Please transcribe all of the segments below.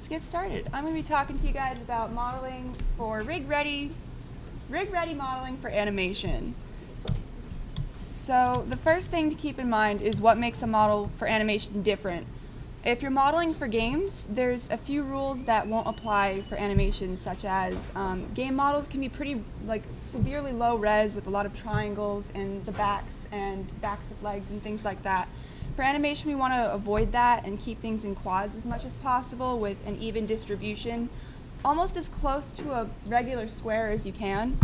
let's get started. I'm going to be talking to you guys about modeling for rig-ready modeling for animation. So the first thing to keep in mind is what makes a model for animation different. If you're modeling for games, there's a few rules that won't apply for animation, such as game models can be pretty severely low res with a lot of triangles and the backs of legs and things like that. For animation, we want to avoid that and keep things in quads as much as possible with an even distribution, almost as close to a regular square as you can.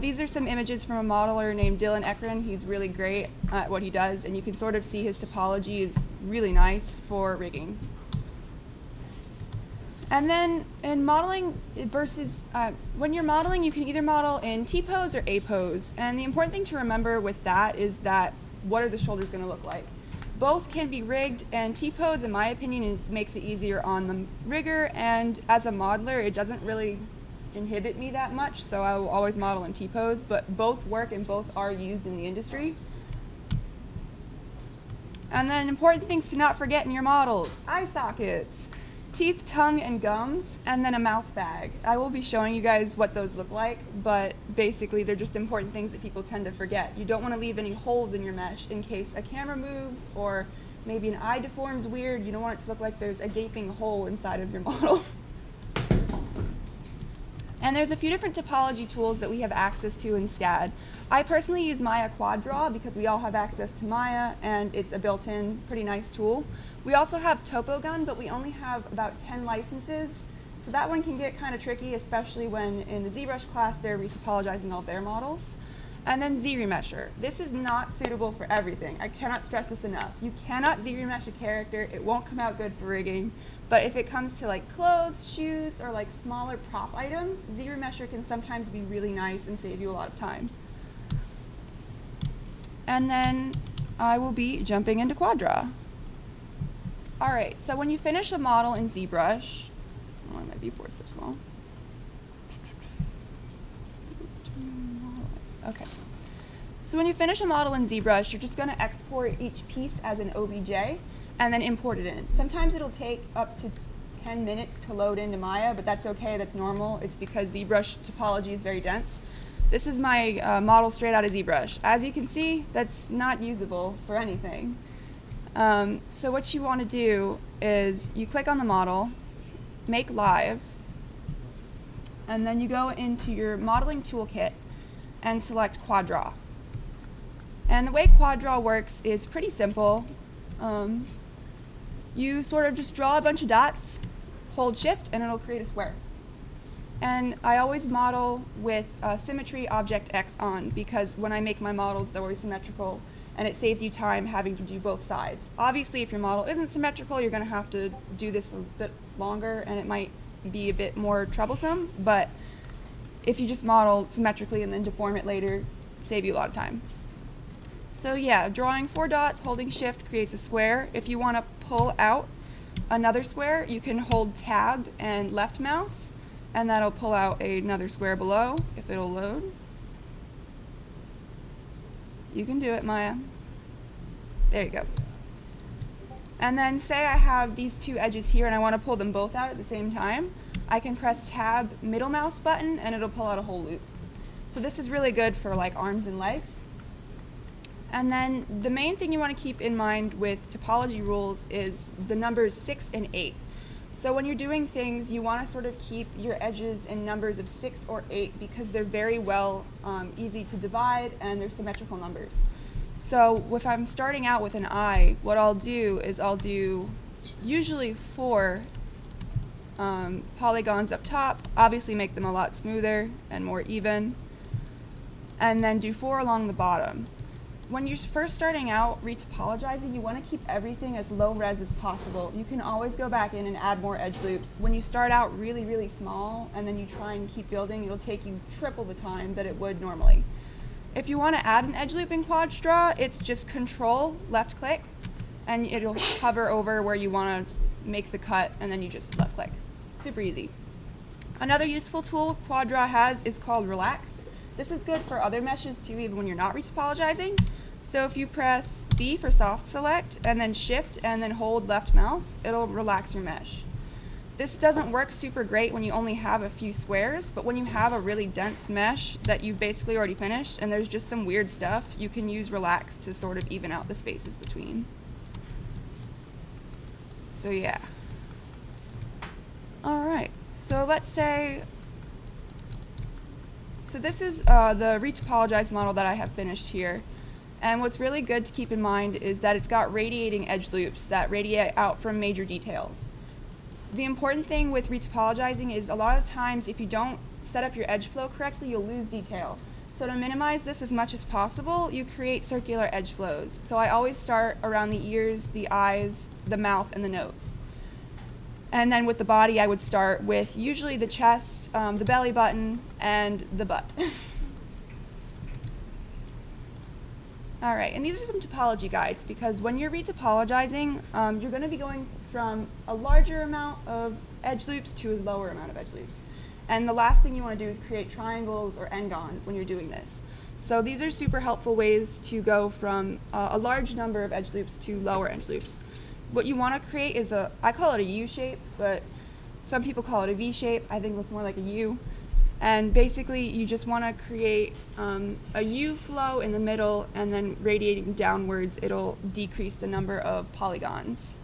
These are some images from a modeler named Dylan Ekron. He's really great at what he does, and you can sort of see his topology is really nice for rigging. And then in modeling when you're modeling, you can either model in T-pose or A-pose. And the important thing to remember with that is that what are the shoulders going to look like? Both can be rigged, and T-pose, in my opinion, it makes it easier on the rigger, and as a modeler, it doesn't really inhibit me that much, so I will always model in T-pose, but both work and both are used in the industry. And then important things to not forget in your models: eye sockets, teeth, tongue, and gums, and then a mouth bag. I will be showing you guys what those look like, but basically they're just important things that people tend to forget. You don't want to leave any holes in your mesh in case a camera moves or maybe an eye deforms weird. You don't want it to look like there's a gaping hole inside of your model. And there's a few different topology tools that we have access to in Scad. I personally use Maya Quad Draw because we all have access to Maya, and it's a built-in, pretty nice tool. We also have Topogun, but we only have about 10 licenses, so that one can get kind of tricky, especially when in the ZBrush class they're retopologizing all their models. And then Z-Remesher. This is not suitable for everything. I cannot stress this enough. You cannot Z-Remesh a character. It won't come out good for rigging. But if it comes to like clothes, shoes, or like smaller prop items, Z-Remesher can sometimes be really nice and save you a lot of time. And then I will be jumping into Quad Draw. All right, so when you finish a model in ZBrush, oh, my viewport's so small. Okay. So when you finish a model in ZBrush, you're just going to export each piece as an OBJ and then import it in. Sometimes it'll take up to 10 minutes to load into Maya, but that's okay, that's normal. It's because ZBrush topology is very dense. This is my model straight out of ZBrush. As you can see, that's not usable for anything. So what you want to do is you click on the model, make live, and then you go into your modeling toolkit and select Quad Draw. And the way Quad Draw works is pretty simple. You sort of just draw a bunch of dots, hold shift, and it'll create a square. And I always model with symmetry object X on, because when I make my models, they're always symmetrical, and it saves you time having to do both sides. Obviously, if your model isn't symmetrical, you're going to have to do this a bit longer, and it might be a bit more troublesome, but if you just model symmetrically and then deform it later, save you a lot of time. So yeah, drawing 4 dots, holding shift creates a square. If you want to pull out another square, you can hold tab and left mouse, and that'll pull out another square below if it'll load. You can do it, Maya. There you go. And then say I have these 2 edges here and I want to pull them both out at the same time. I can press tab middle mouse button and it'll pull out a whole loop. So this is really good for like arms and legs. And then the main thing you want to keep in mind with topology rules is the numbers 6 and 8. So when you're doing things, you want to sort of keep your edges in numbers of 6 or 8 because they're very easy to divide and they're symmetrical numbers. So if I'm starting out with an eye, what I'll do is I'll do usually 4 polygons up top, obviously make them a lot smoother and more even, and then do 4 along the bottom. When you're first starting out retopologizing, you want to keep everything as low res as possible. You can always go back in and add more edge loops. When you start out really, really small and then you try and keep building, it'll take you triple the time that it would normally. If you want to add an edge loop in Quad Draw, it's just Control, left click, and it'll hover over where you want to make the cut, and then you just left click. Super easy. Another useful tool Quad Draw has is called Relax. This is good for other meshes too, even when you're not retopologizing. So if you press B for soft select and then shift and then hold left mouse, it'll relax your mesh. This doesn't work super great when you only have a few squares, but when you have a really dense mesh that you've basically already finished and there's just some weird stuff, you can use relax to sort of even out the spaces between. So yeah. All right, so let's say, so this is the retopologized model that I have finished here. And what's really good to keep in mind is that it's got radiating edge loops that radiate out from major details. The important thing with retopologizing is a lot of times if you don't set up your edge flow correctly, you'll lose detail. So to minimize this as much as possible, you create circular edge flows. So I always start around the ears, the eyes, the mouth, and the nose. And then with the body, I would start with usually the chest, the belly button, and the butt. All right, and these are some topology guides because when you're retopologizing, you're going to be going from a larger amount of edge loops to a lower amount of edge loops. And the last thing you want to do is create triangles or n-gons when you're doing this. So these are super helpful ways to go from a large number of edge loops to lower edge loops. What you want to create is I call it a U shape, but some people call it a V shape. I think it's more like a U. And basically, you just want to create a U flow in the middle, and then radiating downwards, it'll decrease the number of polygons.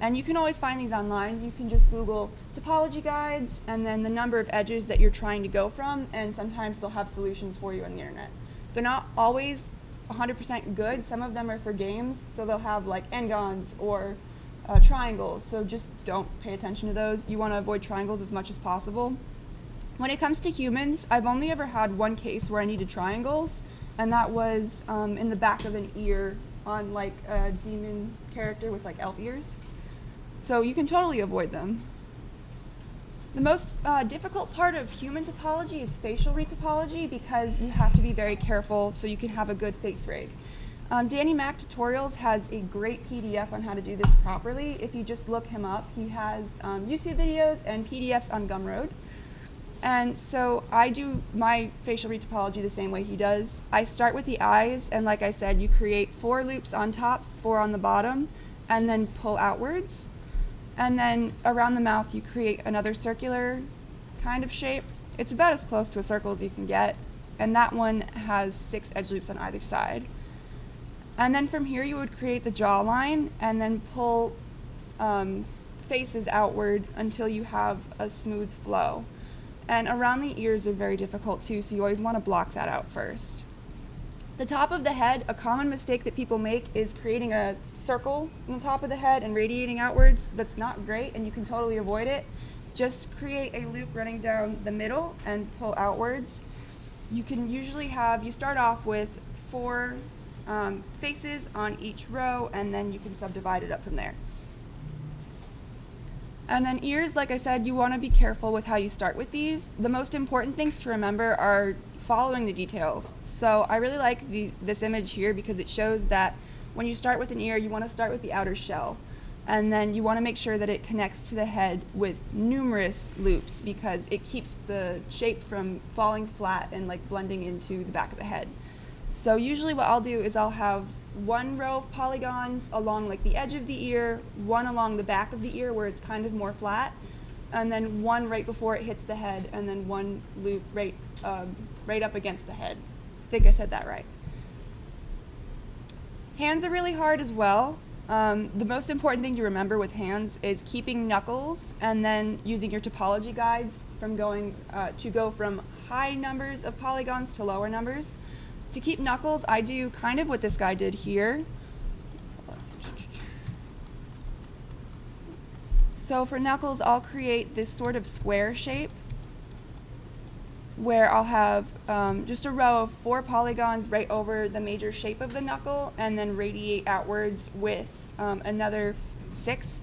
And you can always find these online. You can just Google topology guides, and then the number of edges that you're trying to go from, and sometimes they'll have solutions for you on the internet. They're not always 100% good. Some of them are for games, so they'll have like n-gons or triangles, so just don't pay attention to those. You want to avoid triangles as much as possible. When it comes to humans, I've only ever had one case where I needed triangles, and that was in the back of an ear on like a demon character with like elf ears. So you can totally avoid them. The most difficult part of human topology is facial retopology because you have to be very careful so you can have a good face rig. Danny Mac Tutorials has a great PDF on how to do this properly. If you just look him up, he has YouTube videos and PDFs on Gumroad. And so I do my facial retopology the same way he does. I start with the eyes, and like I said, you create 4 loops on top, 4 on the bottom, and then pull outwards. And then around the mouth, you create another circular kind of shape. It's about as close to a circle as you can get. And that one has 6 edge loops on either side. And then from here, you would create the jawline and then pull faces outward until you have a smooth flow. And around the ears are very difficult too, so you always want to block that out first. The top of the head, a common mistake that people make is creating a circle on the top of the head and radiating outwards. That's not great, and you can totally avoid it. Just create a loop running down the middle and pull outwards. You can usually you start off with 4 faces on each row, and then you can subdivide it up from there. And then ears, like I said, you want to be careful with how you start with these. The most important things to remember are following the details. So I really like this image here because it shows that when you start with an ear, you want to start with the outer shell. And then you want to make sure that it connects to the head with numerous loops because it keeps the shape from falling flat and like blending into the back of the head. So usually what I'll do is I'll have 1 row of polygons along like the edge of the ear, 1 along the back of the ear where it's kind of more flat, and then 1 right before it hits the head, and then 1 loop right up against the head. I think I said that right. Hands are really hard as well. The most important thing to remember with hands is keeping knuckles and then using your topology guides from to go from high numbers of polygons to lower numbers. To keep knuckles, I do kind of what this guy did here. So for knuckles, I'll create this sort of square shape where I'll have just a row of 4 polygons right over the major shape of the knuckle and then radiate outwards with another 6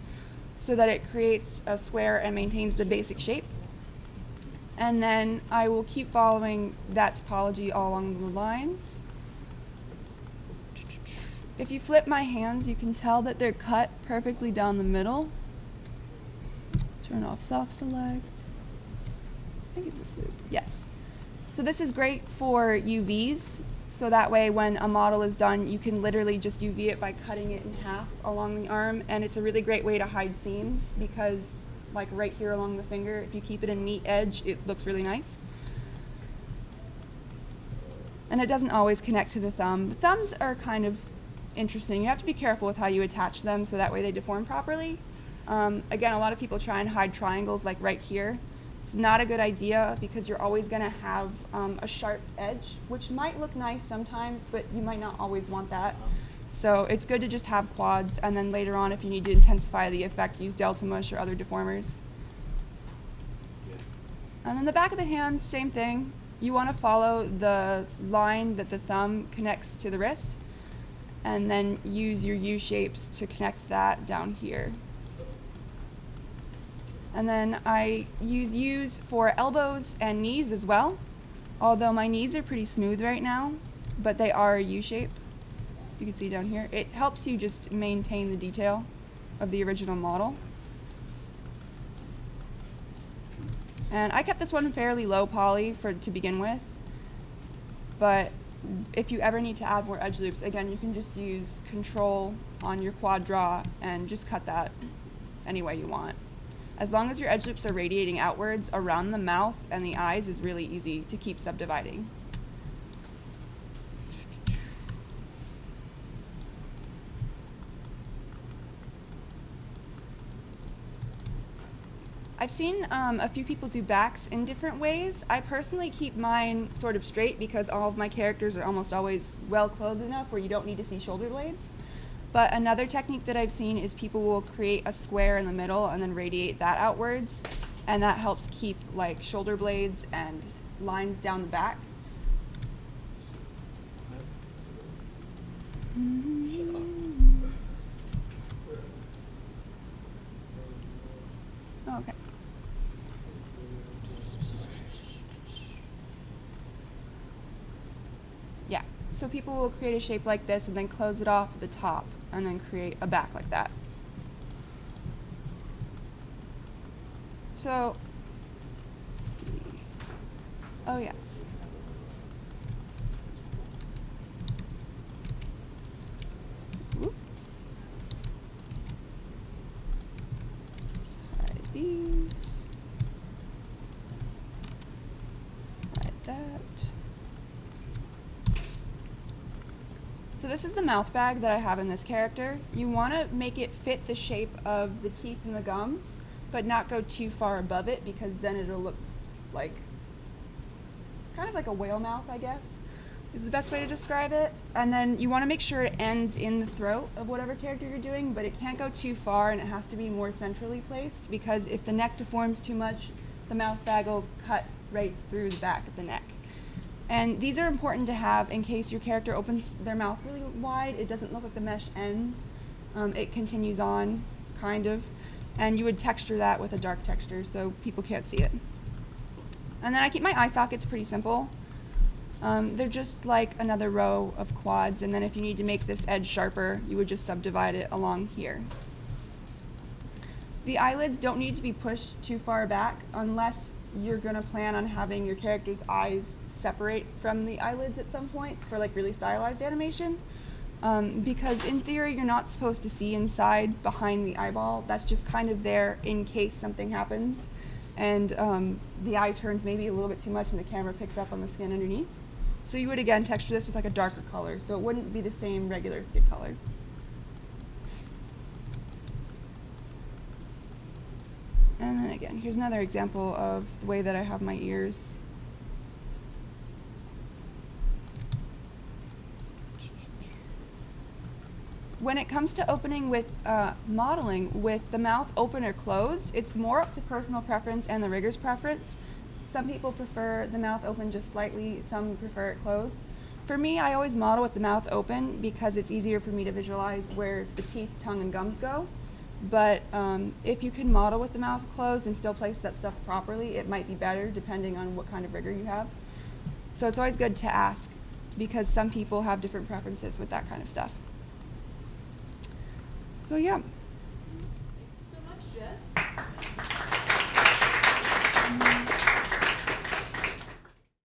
so that it creates a square and maintains the basic shape. And then I will keep following that topology all along the lines. If you flip my hands, you can tell that they're cut perfectly down the middle. Turn off soft select. I think it's this loop. Yes. So this is great for UVs. So that way when a model is done, you can literally just UV it by cutting it in half along the arm. And it's a really great way to hide seams because like right here along the finger. If you keep it a neat edge, it looks really nice. And it doesn't always connect to the thumb. The thumbs are kind of interesting. You have to be careful with how you attach them so that way they deform properly. Again, a lot of people try and hide triangles like right here. It's not a good idea because you're always going to have a sharp edge, which might look nice sometimes, but you might not always want that. So it's good to just have quads, and then later on, if you need to intensify the effect, use delta mush or other deformers. Yeah. And then the back of the hand, same thing. You want to follow the line that the thumb connects to the wrist, and then use your U-shapes to connect that down here. And then I use U's for elbows and knees as well, although my knees are pretty smooth right now, but they are a U-shape. You can see down here. It helps you just maintain the detail of the original model. And I kept this one fairly low poly to begin with, but if you ever need to add more edge loops, again, you can just use Control on your quad draw and just cut that any way you want. As long as your edge loops are radiating outwards around the mouth and the eyes is really easy to keep subdividing. I've seen a few people do backs in different ways. I personally keep mine sort of straight because all of my characters are almost always well clothed enough where you don't need to see shoulder blades. But another technique that I've seen is people will create a square in the middle and then radiate that outwards, and that helps keep like shoulder blades and lines down the back. Oh, okay. Yeah, so people will create a shape like this and then close it off at the top and then create a back like that. So, let's see. Oh, yes. Whoop. Let's hide these. Hide that. So this is the mouth bag that I have in this character. You want to make it fit the shape of the teeth and the gums, but not go too far above it because then it'll look like, kind of like a whale mouth, I guess, is the best way to describe it. And then you want to make sure it ends in the throat of whatever character you're doing, but it can't go too far and it has to be more centrally placed because if the neck deforms too much, the mouth bag will cut right through the back of the neck. And these are important to have in case your character opens their mouth really wide. It doesn't look like the mesh ends. It continues on, kind of. And you would texture that with a dark texture so people can't see it. And then I keep my eye sockets pretty simple. They're just like another row of quads, and then if you need to make this edge sharper, you would just subdivide it along here. The eyelids don't need to be pushed too far back unless you're going to plan on having your character's eyes separate from the eyelids at some point for like really stylized animation. Because in theory you're not supposed to see inside behind the eyeball. That's just kind of there in case something happens and the eye turns maybe a little bit too much and the camera picks up on the skin underneath. So you would again texture this with like a darker color so it wouldn't be the same regular skin color. And then again, here's another example of the way that I have my ears. When it comes to opening with modeling with the mouth open or closed, it's more up to personal preference and the rigger's preference. Some people prefer the mouth open just slightly, some prefer it closed. For me, I always model with the mouth open because it's easier for me to visualize where the teeth, tongue, and gums go. But if you can model with the mouth closed and still place that stuff properly, it might be better depending on what kind of rigger you have. So it's always good to ask because some people have different preferences with that kind of stuff. So yeah.